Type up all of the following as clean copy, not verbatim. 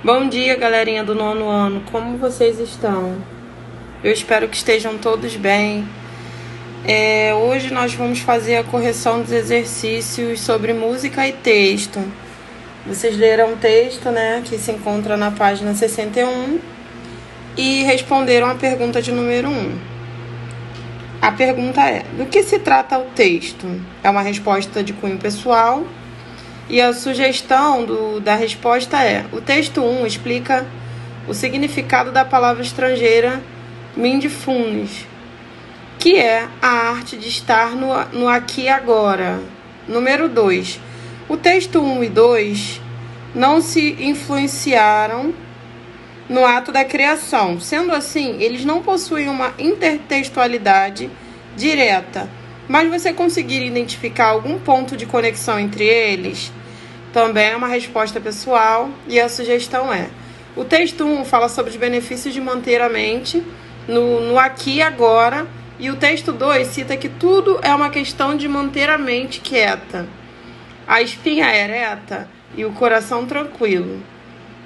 Bom dia, galerinha do 9º ano. Como vocês estão? Eu espero que estejam todos bem. Hoje nós vamos fazer a correção dos exercícios sobre música e texto. Vocês leram o texto, né, que se encontra na página 61 e responderam a pergunta de número 1. A pergunta é: do que se trata o texto? É uma resposta de cunho pessoal. E a sugestão da resposta é: o texto 1 explica o significado da palavra estrangeira mindfulness, que é a arte de estar no aqui e agora. Número 2. O texto 1 e 2 não se influenciaram no ato da criação. Sendo assim, eles não possuem uma intertextualidade direta, mas você conseguir identificar algum ponto de conexão entre eles também é uma resposta pessoal. E a sugestão é: o texto 1 fala sobre os benefícios de manter a mente no aqui e agora, e o texto 2 cita que tudo é uma questão de manter a mente quieta, a espinha ereta e o coração tranquilo,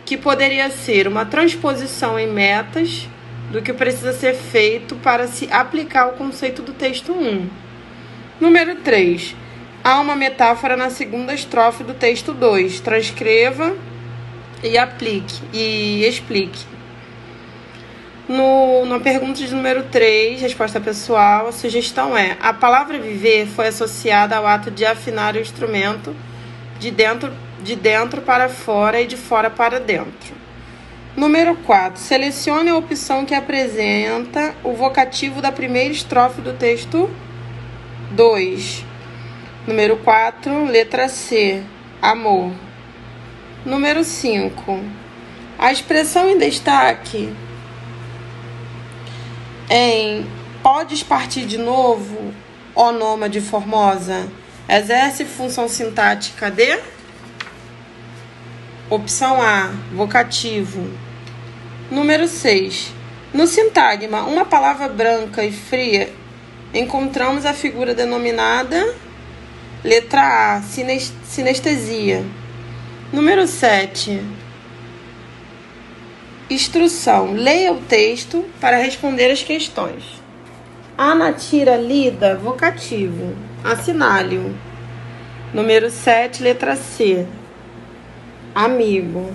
que poderia ser uma transposição em metas do que precisa ser feito para se aplicar o conceito do texto 1. Número 3. Há uma metáfora na segunda estrofe do texto 2. Transcreva e aplique e explique. Na pergunta de número 3, resposta pessoal, a sugestão é: a palavra viver foi associada ao ato de afinar o instrumento de dentro para fora e de fora para dentro. Número 4. Selecione a opção que apresenta o vocativo da primeira estrofe do texto 2. Número 4, letra C, amor. Número 5. A expressão em destaque em podes partir de novo, ó nômade formosa, exerce função sintática de? Opção A, vocativo. Número 6. No sintagma, uma palavra branca e fria, encontramos a figura denominada letra A, sinestesia. Número 7. Instrução. Leia o texto para responder as questões. A natira lida, vocativo. Assinale-o. Número 7, letra C. Amigo.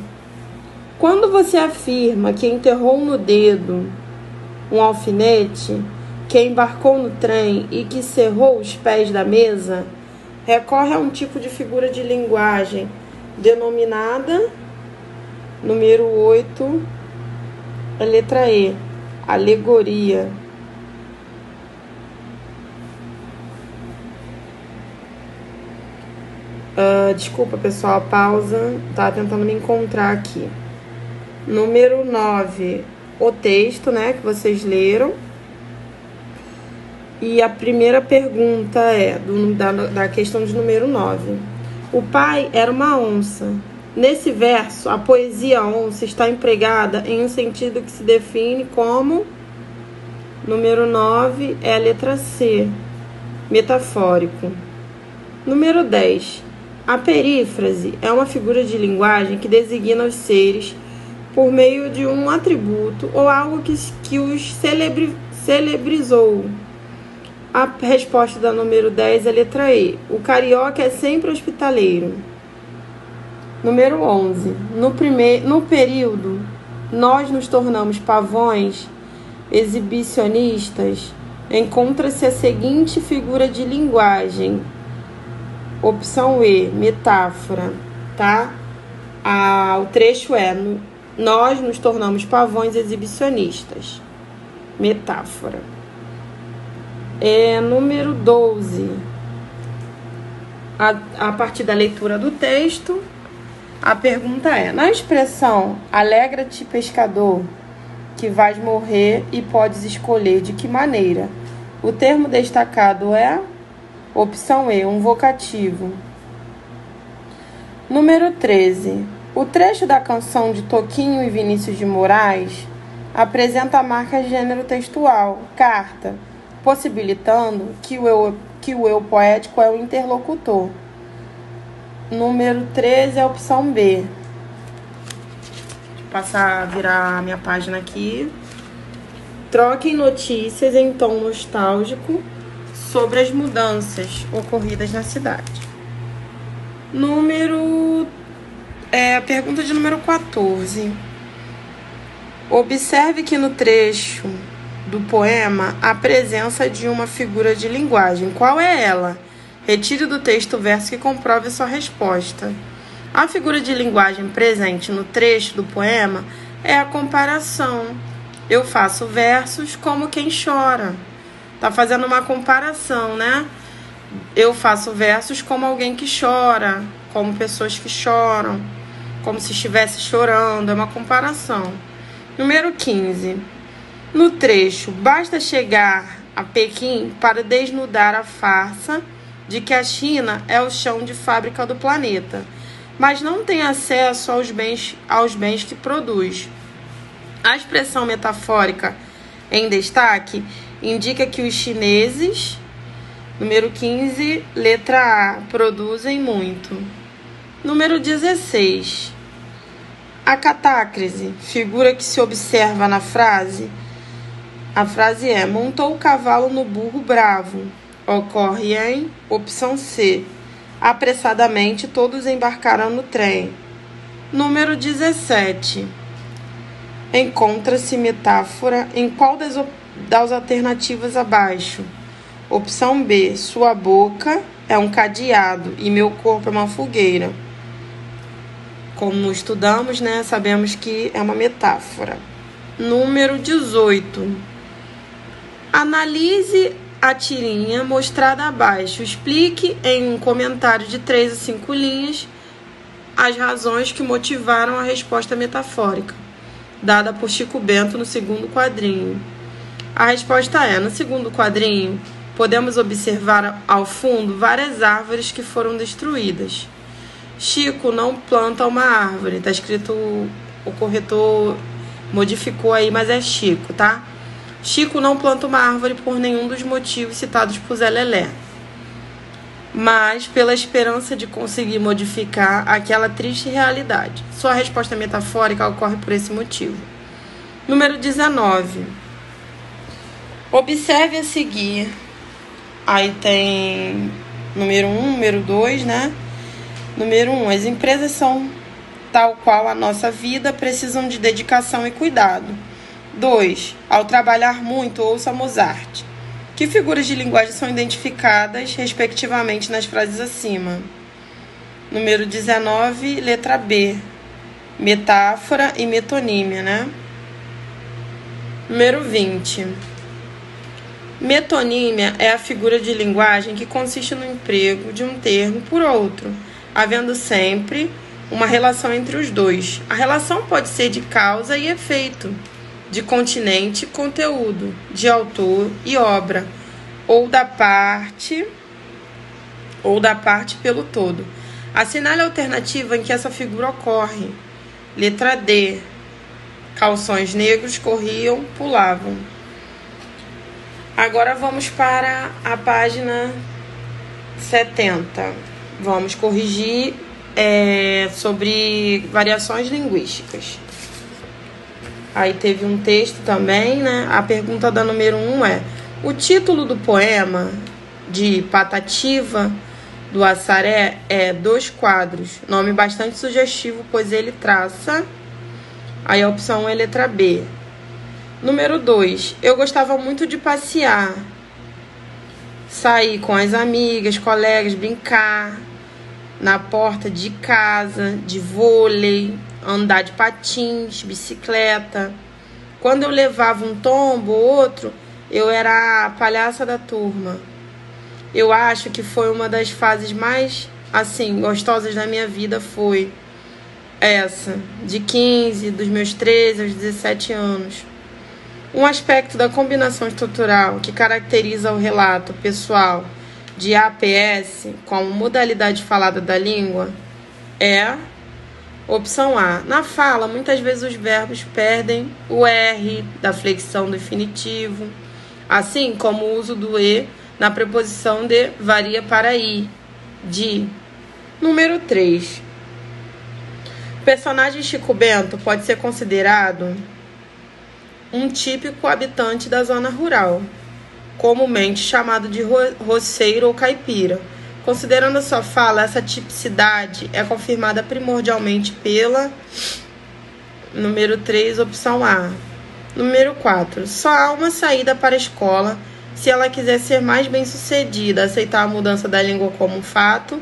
Quando você afirma que enterrou no dedo um alfinete, que embarcou no trem e que cerrou os pés da mesa, recorre a um tipo de figura de linguagem denominada, número 8, a letra E, alegoria. Desculpa, pessoal, pausa. Estava tentando me encontrar aqui. Número 9, o texto, né, que vocês leram. E a primeira pergunta é da questão de número 9. O pai era uma onça. Nesse verso, a poesia onça está empregada em um sentido que se define como... Número 9 é a letra C, metafórico. Número 10. A perífrase é uma figura de linguagem que designa os seres por meio de um atributo ou algo que os celebrizou. A resposta da número 10 é a letra E. O carioca é sempre hospitaleiro. Número 11. No período, nós nos tornamos pavões exibicionistas. Encontra-se a seguinte figura de linguagem. Opção E, metáfora, tá? O trecho é: nós nos tornamos pavões exibicionistas. Metáfora. Número 12. A partir da leitura do texto, a pergunta é: na expressão alegra-te, pescador, que vais morrer e podes escolher de que maneira, o termo destacado é? Opção E, um vocativo. Número 13. O trecho da canção de Toquinho e Vinícius de Moraes apresenta a marca gênero textual, carta, possibilitando que o eu poético é o interlocutor. Número 13 é a opção B. passar a virar a minha página aqui. Troquem notícias em tom nostálgico sobre as mudanças ocorridas na cidade. Pergunta de número 14. Observe que no trecho do poema a presença de uma figura de linguagem. Qual é ela? Retire do texto o verso que comprove sua resposta. A figura de linguagem presente no trecho do poema é a comparação. Eu faço versos como quem chora. Tá fazendo uma comparação, né? Eu faço versos como alguém que chora, como pessoas que choram, como se estivesse chorando. É uma comparação. Número 15. No trecho, basta chegar a Pequim para desnudar a farsa de que a China é o chão de fábrica do planeta, mas não tem acesso aos bens que produz. A expressão metafórica em destaque indica que os chineses, número 15, letra A, produzem muito. Número 16. A catácrise, figura que se observa na frase. A frase é: montou o cavalo no burro bravo. Ocorre em opção C. Apressadamente todos embarcaram no trem. Número 17. Encontra-se metáfora em qual das alternativas abaixo? Opção B. Sua boca é um cadeado e meu corpo é uma fogueira. Como estudamos, né, sabemos que é uma metáfora. Número 18. Analise a tirinha mostrada abaixo. Explique em um comentário de 3 a 5 linhas as razões que motivaram a resposta metafórica, dada por Chico Bento no segundo quadrinho. A resposta é: no segundo quadrinho, podemos observar ao fundo várias árvores que foram destruídas. Chico não planta uma árvore. Tá escrito, o corretor modificou aí, mas é Chico, tá? Chico não planta uma árvore por nenhum dos motivos citados por Zé Lelé, mas pela esperança de conseguir modificar aquela triste realidade. Sua resposta metafórica ocorre por esse motivo. Número 19. Observe a seguir. Aí tem número 1, número 2, né? Número 1. As empresas são, tal qual a nossa vida, precisam de dedicação e cuidado. 2. Ao trabalhar muito, ouça Mozart. Que figuras de linguagem são identificadas, respectivamente, nas frases acima? Número 19, letra B. Metáfora e metonímia, né? Número 20. Metonímia é a figura de linguagem que consiste no emprego de um termo por outro, havendo sempre uma relação entre os dois. A relação pode ser de causa e efeito, de continente e conteúdo, de autor e obra, ou da parte pelo todo. Assinale a alternativa em que essa figura ocorre. Letra D. Calções negros corriam, pulavam. Agora vamos para a página 70. Vamos corrigir sobre variações linguísticas. Aí teve um texto também, né? A pergunta da número 1 é: o título do poema de Patativa do Assaré é 2 quadros. Nome bastante sugestivo, pois ele traça. Aí a opção é letra B. Número 2. Eu gostava muito de passear. Sair com as amigas, colegas, brincar na porta de casa, de vôlei, andar de patins, bicicleta. Quando eu levava um tombo ou outro, eu era a palhaça da turma. Eu acho que foi uma das fases mais, gostosas da minha vida, foi essa, de 15, dos meus 13 aos 17 anos. Um aspecto da combinação estrutural que caracteriza o relato pessoal de APS como modalidade falada da língua é opção A. Na fala, muitas vezes os verbos perdem o R da flexão do infinitivo, assim como o uso do E na preposição de varia para I, de. Número 3. O personagem Chico Bento pode ser considerado um típico habitante da zona rural, comumente chamado de roceiro ou caipira. Considerando a sua fala, essa tipicidade é confirmada primordialmente pela número 3, opção A. Número 4. Só há uma saída para a escola se ela quiser ser mais bem-sucedida, aceitar a mudança da língua como um fato.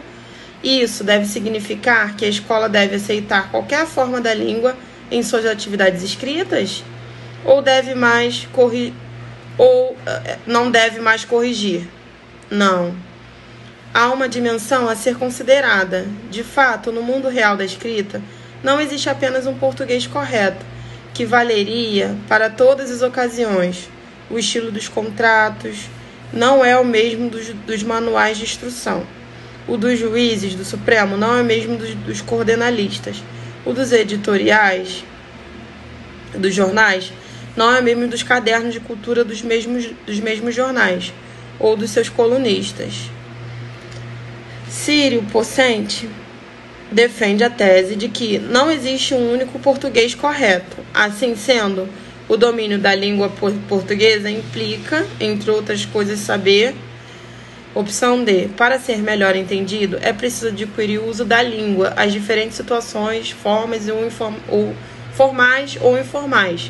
Isso deve significar que a escola deve aceitar qualquer forma da língua em suas atividades escritas? Ou não deve mais corrigir? Não. Há uma dimensão a ser considerada. De fato, no mundo real da escrita, não existe apenas um português correto, que valeria para todas as ocasiões. O estilo dos contratos não é o mesmo dos manuais de instrução. O dos juízes do Supremo não é o mesmo dos coordenalistas. O dos editoriais, dos jornais, não é o mesmo dos cadernos de cultura dos mesmos jornais, ou dos seus colunistas. Círio Pocente defende a tese de que não existe um único português correto. Assim sendo, o domínio da língua portuguesa implica, entre outras coisas, saber. Opção D. Para ser melhor entendido, é preciso adquirir o uso da língua, as diferentes situações, formas formais ou informais.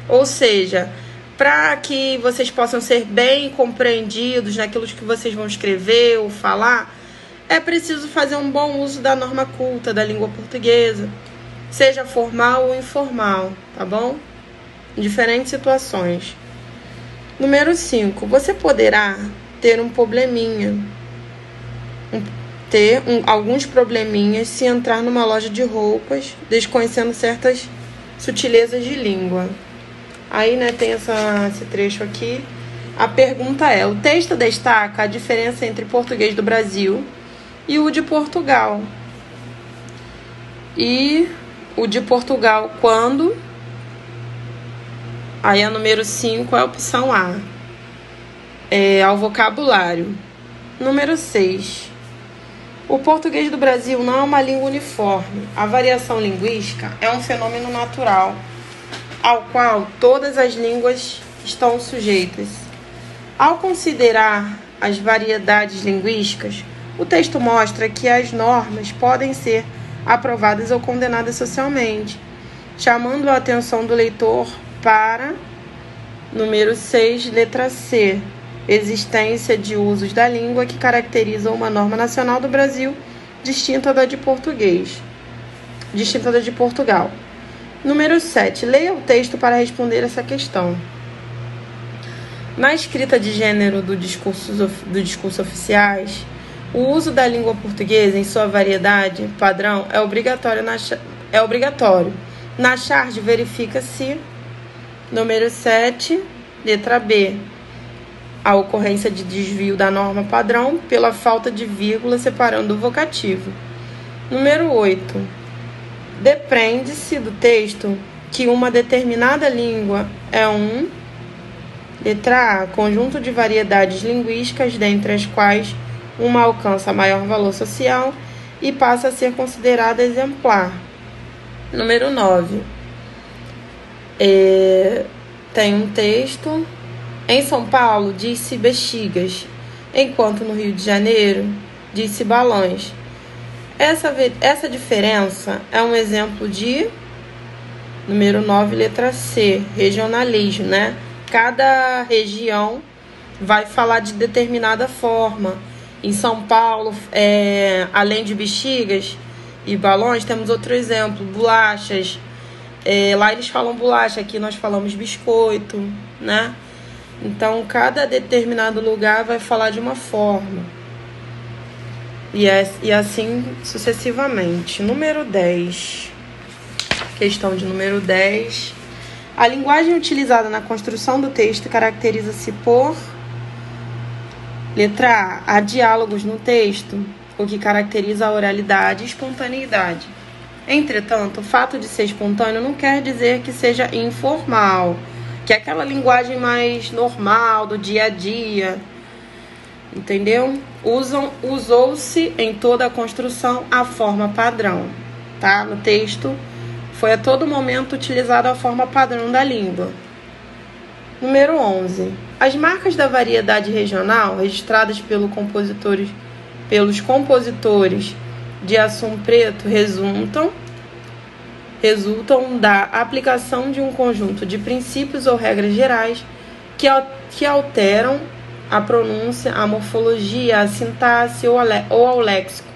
Ou seja, para que vocês possam ser bem compreendidos naquilo que vocês vão escrever ou falar, é preciso fazer um bom uso da norma culta da língua portuguesa, seja formal ou informal, tá bom? Em diferentes situações. Número 5. Você poderá ter alguns probleminhas se entrar numa loja de roupas, desconhecendo certas sutilezas de língua. Aí, né, tem esse trecho aqui. A pergunta é: o texto destaca a diferença entre o português do Brasil e o de Portugal. E o de Portugal quando? Aí a número 5 é a opção A. Ao vocabulário. Número 6. O português do Brasil não é uma língua uniforme. A variação linguística é um fenômeno natural, ao qual todas as línguas estão sujeitas. Ao considerar as variedades linguísticas, o texto mostra que as normas podem ser aprovadas ou condenadas socialmente, chamando a atenção do leitor para número 6, letra C, existência de usos da língua que caracterizam uma norma nacional do Brasil distinta da de Portugal. Número 7. Leia o texto para responder essa questão. Na escrita de gênero do discurso oficiais, o uso da língua portuguesa em sua variedade padrão é obrigatório. Na charge, verifica-se, número 7, letra B, a ocorrência de desvio da norma padrão pela falta de vírgula separando o vocativo. Número 8. Depreende-se do texto que uma determinada língua é letra A, conjunto de variedades linguísticas, dentre as quais uma alcança maior valor social e passa a ser considerada exemplar. Número 9. Tem um texto. Em São Paulo, diz-se bexigas, enquanto no Rio de Janeiro, diz-se balões. Essa diferença é um exemplo de número 9, letra C, regionalismo, né? Cada região vai falar de determinada forma. Em São Paulo, além de bexigas e balões, temos outro exemplo, bolachas. Lá eles falam bolacha, aqui nós falamos biscoito, né? Então, cada determinado lugar vai falar de uma forma. E assim sucessivamente. Número 10. Questão de número 10. A linguagem utilizada na construção do texto caracteriza-se por... Letra A. Há diálogos no texto, o que caracteriza a oralidade e espontaneidade. Entretanto, o fato de ser espontâneo não quer dizer que seja informal, que é aquela linguagem mais normal, do dia a dia, entendeu? Usou-se em toda a construção a forma padrão. tá? No texto, foi a todo momento utilizada a forma padrão da língua. Número 11. As marcas da variedade regional, registradas pelos compositores de Assum Preto, resultam da aplicação de um conjunto de princípios ou regras gerais que alteram a pronúncia, a morfologia, a sintaxe ou ao léxico.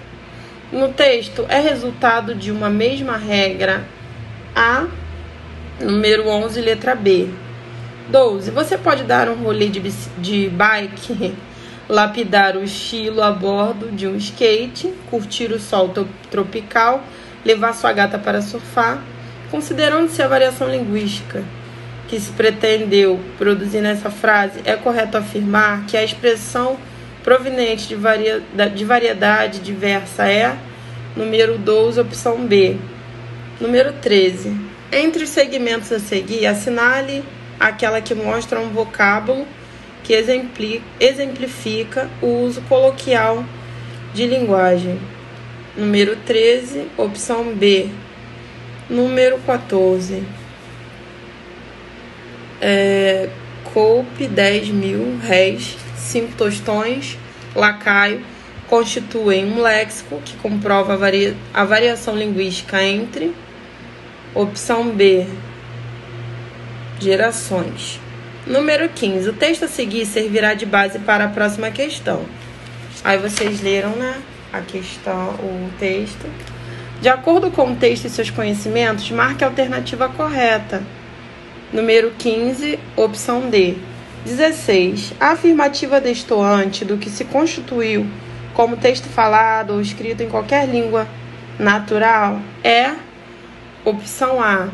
No texto, é resultado de uma mesma regra A, número 11, letra B. 12. Você pode dar um rolê de bike, lapidar o estilo a bordo de um skate, curtir o sol tropical, levar sua gata para surfar. Considerando-se a variação linguística que se pretendeu produzir nessa frase, é correto afirmar que a expressão proveniente de variedade diversa é número 12, opção B. Número 13. Entre os segmentos a seguir, assinale aquela que mostra um vocábulo que exemplifica o uso coloquial de linguagem. Número 13, opção B. Número 14. Coupe, 10 mil réis, 5 tostões, lacaio, constituem um léxico que comprova a variação linguística entre. Opção B. Gerações. Número 15. O texto a seguir servirá de base para a próxima questão. Aí vocês leram, né? A questão, o texto. De acordo com o texto e seus conhecimentos, marque a alternativa correta. Número 15, opção D. 16. A afirmativa destoante do que se constituiu como texto falado ou escrito em qualquer língua natural é opção A.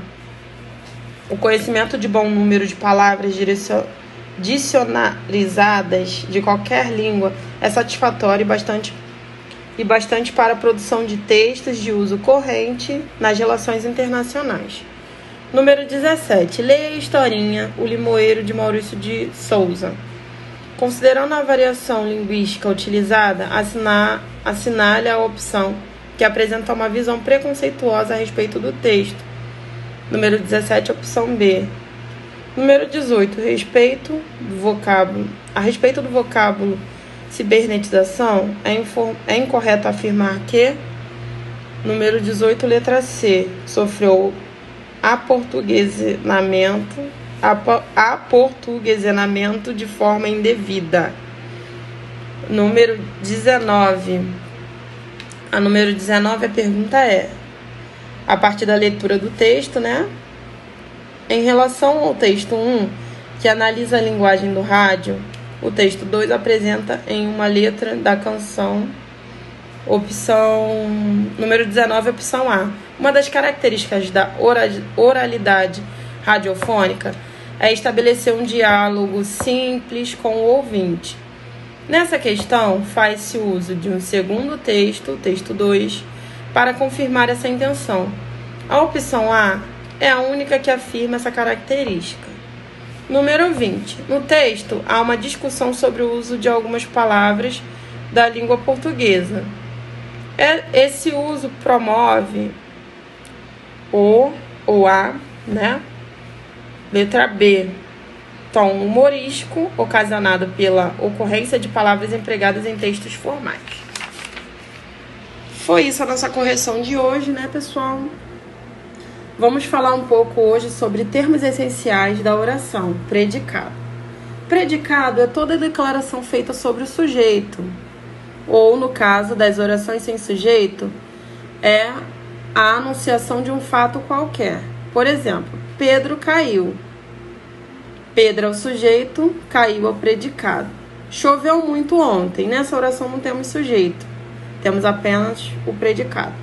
O conhecimento de bom número de palavras dicionarizadas de qualquer língua é satisfatório e bastante para a produção de textos de uso corrente nas relações internacionais. Número 17. Leia a historinha O Limoeiro, de Maurício de Souza. Considerando a variação linguística utilizada, assinale a opção que apresenta uma visão preconceituosa a respeito do texto. Número 17, opção B. Número 18. A respeito do vocábulo cibernetização, é incorreto afirmar que. Número 18, letra C. Sofreu aportuguesenamento de forma indevida. Número 19. A número 19, a pergunta é: a partir da leitura do texto, né? Em relação ao texto 1, que analisa a linguagem do rádio, o texto 2 apresenta em uma letra da canção, opção número 19, opção A. Uma das características da oralidade radiofônica é estabelecer um diálogo simples com o ouvinte. Nessa questão, faz-se uso de um segundo texto, texto 2, para confirmar essa intenção. A opção A é a única que afirma essa característica. Número 20. No texto, há uma discussão sobre o uso de algumas palavras da língua portuguesa. Esse uso promove o ou a, né? Letra B. Tom humorístico, ocasionado pela ocorrência de palavras empregadas em textos formais. Foi isso a nossa correção de hoje, né, pessoal? Vamos falar um pouco hoje sobre termos essenciais da oração, predicado. Predicado é toda declaração feita sobre o sujeito, ou, no caso das orações sem sujeito, é a anunciação de um fato qualquer. Por exemplo, Pedro caiu. Pedro é o sujeito, caiu é o predicado. Choveu muito ontem. Nessa oração não temos sujeito, temos apenas o predicado.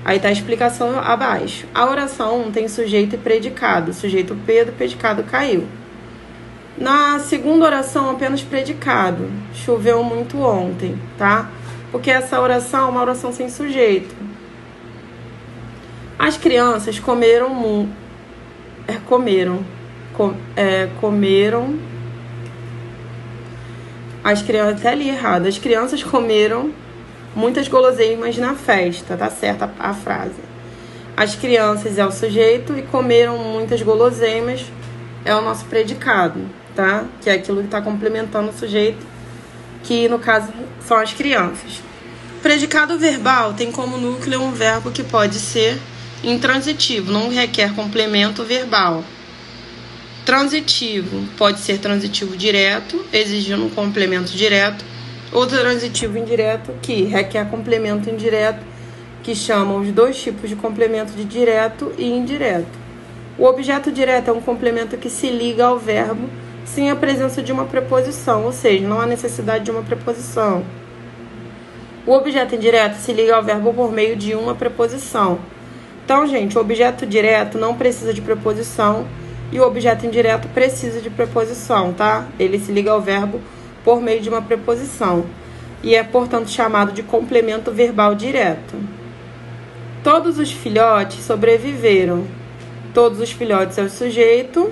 Aí está a explicação abaixo. A oração 1 tem sujeito e predicado. Sujeito Pedro, predicado caiu. Na segunda oração, apenas predicado. Choveu muito ontem, tá? Porque essa oração é uma oração sem sujeito. As crianças comeram. As crianças, até li errado. As crianças comeram muitas guloseimas na festa, tá certa a frase. As crianças é o sujeito e comeram muitas guloseimas é o nosso predicado, tá? Que é aquilo que está complementando o sujeito, que no caso são as crianças. Predicado verbal tem como núcleo um verbo que pode ser intransitivo, não requer complemento verbal. Transitivo pode ser transitivo direto, exigindo um complemento direto, ou transitivo indireto, que requer complemento indireto, que chamam os dois tipos de complemento de direto e indireto. O objeto direto é um complemento que se liga ao verbo sem a presença de uma preposição, ou seja, não há necessidade de uma preposição. O objeto indireto se liga ao verbo por meio de uma preposição. Então, gente, o objeto direto não precisa de preposição e o objeto indireto precisa de preposição, tá? Ele se liga ao verbo por meio de uma preposição e é, portanto, chamado de complemento verbal direto. Todos os filhotes sobreviveram. Todos os filhotes é o sujeito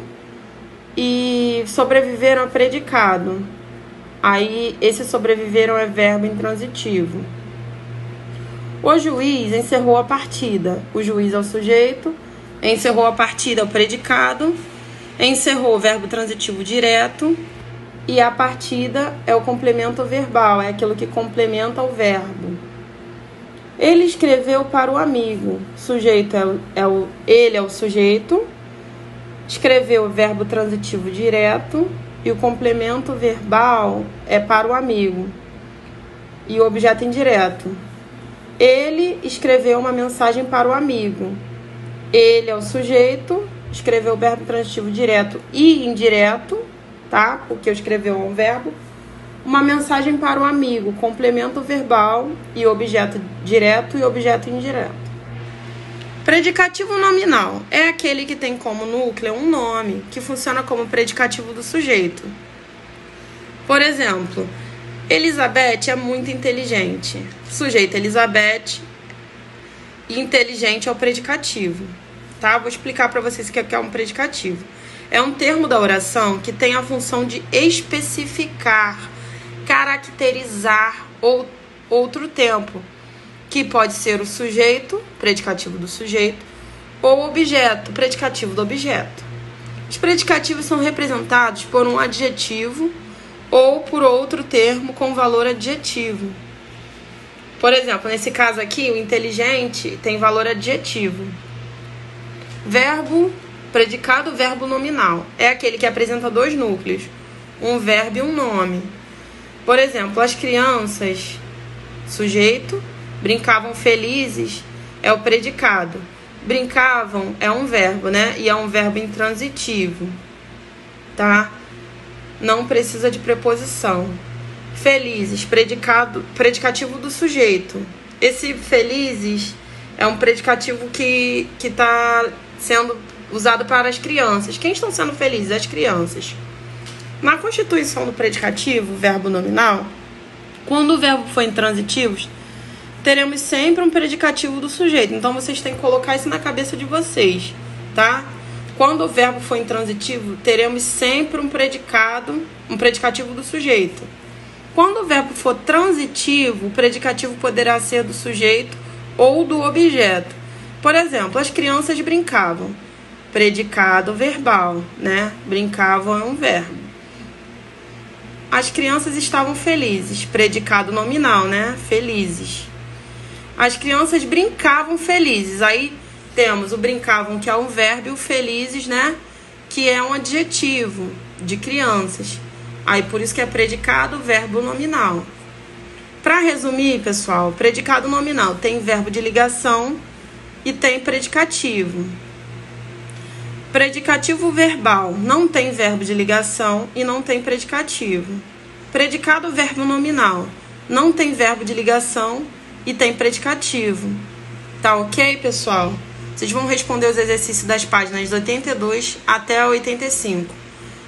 e sobreviveram é predicado. Aí, esse sobreviveram é verbo intransitivo. O juiz encerrou a partida. O juiz é o sujeito. Encerrou a partida é o predicado. Encerrou o verbo transitivo direto. E a partida é o complemento verbal, é aquilo que complementa o verbo. Ele escreveu para o amigo. Sujeito ele é o sujeito. Escreveu o verbo transitivo direto. E o complemento verbal é para o amigo. E o objeto indireto. Ele escreveu uma mensagem para o amigo. Ele é o sujeito. Escreveu o verbo transitivo direto e indireto, tá? Porque eu escreveu um verbo. Uma mensagem para o amigo, complemento verbal e objeto direto e objeto indireto. Predicativo nominal é aquele que tem como núcleo um nome, que funciona como predicativo do sujeito. Por exemplo, Elizabeth é muito inteligente. Sujeito Elizabeth e inteligente é o predicativo. Tá? Vou explicar para vocês o que é um predicativo. É um termo da oração que tem a função de especificar, caracterizar outro tempo, que pode ser o sujeito, predicativo do sujeito, ou o objeto, predicativo do objeto. Os predicativos são representados por um adjetivo ou por outro termo com valor adjetivo. Por exemplo, nesse caso aqui, o inteligente tem valor adjetivo. Verbo, predicado, verbo nominal. É aquele que apresenta dois núcleos, um verbo e um nome. Por exemplo, as crianças, sujeito, brincavam felizes, é o predicado. Brincavam é um verbo, né? E é um verbo intransitivo, tá? Não precisa de preposição. Felizes, predicativo do sujeito. Esse felizes é um predicativo que está sendo usado para as crianças. Quem estão sendo felizes? As crianças. Na constituição do predicativo, verbo nominal, quando o verbo for intransitivo, teremos sempre um predicativo do sujeito. Então, vocês têm que colocar isso na cabeça de vocês, tá? Quando o verbo for intransitivo, teremos sempre um predicativo do sujeito. Quando o verbo for transitivo, o predicativo poderá ser do sujeito ou do objeto. Por exemplo, as crianças brincavam. Predicado verbal, né? Brincavam é um verbo. As crianças estavam felizes. Predicado nominal, né? Felizes. As crianças brincavam felizes. Aí temos o brincavam, que é um verbo, e o felizes, né? Que é um adjetivo de crianças. Aí por isso que é predicado, verbo nominal. Para resumir, pessoal, predicado nominal tem verbo de ligação e tem predicativo. Predicativo verbal não tem verbo de ligação e não tem predicativo. Predicado verbo nominal não tem verbo de ligação e tem predicativo. Tá ok, pessoal? Vocês vão responder os exercícios das páginas 82 até a 85.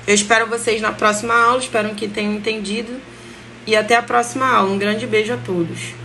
Eu espero vocês na próxima aula, espero que tenham entendido. E até a próxima aula. Um grande beijo a todos.